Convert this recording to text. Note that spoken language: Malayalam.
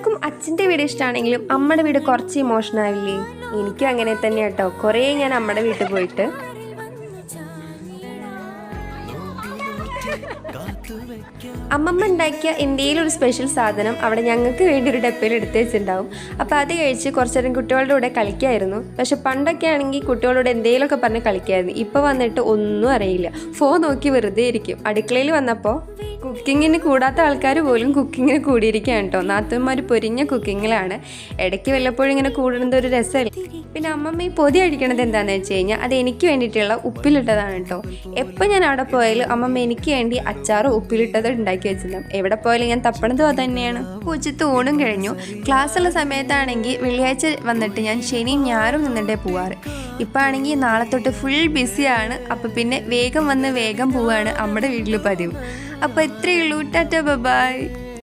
എല്ലാവർക്കും അച്ഛൻ്റെ വീട് ഇഷ്ടമാണെങ്കിലും അമ്മയുടെ വീട് കുറച്ച് ഇമോഷണൽ ആവില്ലേ? എനിക്കും അങ്ങനെ തന്നെ കേട്ടോ. കുറേ ഞാൻ അമ്മയുടെ വീട്ടിൽ പോയിട്ട് അമ്മമ്മ ഉണ്ടാക്കിയ എന്തെങ്കിലും ഒരു സ്പെഷ്യൽ സാധനം അവിടെ ഞങ്ങൾക്ക് വേണ്ടി ഒരു ഡപ്പയിൽ എടുത്ത് വെച്ചിട്ടുണ്ടാവും. അപ്പോൾ അത് കഴിച്ച് കുറച്ച് നേരം കുട്ടികളുടെ കൂടെ കളിക്കായിരുന്നു. പക്ഷെ പണ്ടൊക്കെ ആണെങ്കിൽ കുട്ടികളോട് എന്തെങ്കിലുമൊക്കെ പറഞ്ഞ് കളിക്കായിരുന്നു. ഇപ്പോൾ വന്നിട്ട് ഒന്നും അറിയില്ല, ഫോൺ നോക്കി വെറുതെ ഇരിക്കും. അടുക്കളയിൽ വന്നപ്പോൾ കുക്കിങ്ങിന് കൂടാത്ത ആൾക്കാർ പോലും കുക്കിങ്ങിന് കൂടിയിരിക്കുകയാണ് കേട്ടോ. നാത്തൂന്മാർ പൊരിഞ്ഞ കുക്കിങ്ങിലാണ്. ഇടയ്ക്ക് വല്ലപ്പോഴും ഇങ്ങനെ കൂടുന്നത് ഒരു രസമല്ലേ. പിന്നെ അമ്മമ്മ ഈ പൊതി അടിക്കണത് എന്താണെന്ന് വെച്ച് കഴിഞ്ഞാൽ അത് എനിക്ക് വേണ്ടിയിട്ടുള്ള ഉപ്പിലിട്ടതാണ് കേട്ടോ. എപ്പോൾ ഞാൻ അവിടെ പോയാലും അമ്മമ്മ എനിക്ക് വേണ്ടി അച്ചാറും ഉപ്പിലിട്ടത് ഉണ്ടാക്കി വെച്ചിട്ടുണ്ടാവും. എവിടെ പോയാലും ഞാൻ തപ്പണതും അത് തന്നെയാണ്. ഉച്ചത്ത് ഊണും കഴിഞ്ഞു. ക്ലാസ്സുള്ള സമയത്താണെങ്കിൽ വെള്ളിയാഴ്ച വന്നിട്ട് ഞാൻ ശനിയും ഞായറും നിന്നിട്ടേ പോവാറ്. ഇപ്പം ആണെങ്കിൽ നാളെ തൊട്ട് ഫുൾ ബിസിയാണ്. അപ്പം പിന്നെ വേഗം വന്ന് വേഗം പോവാണ് നമ്മുടെ വീട്ടിൽ പതിവ്. അപ്പോൾ ഇത്രയേ ഉള്ളൂ. Tata bye.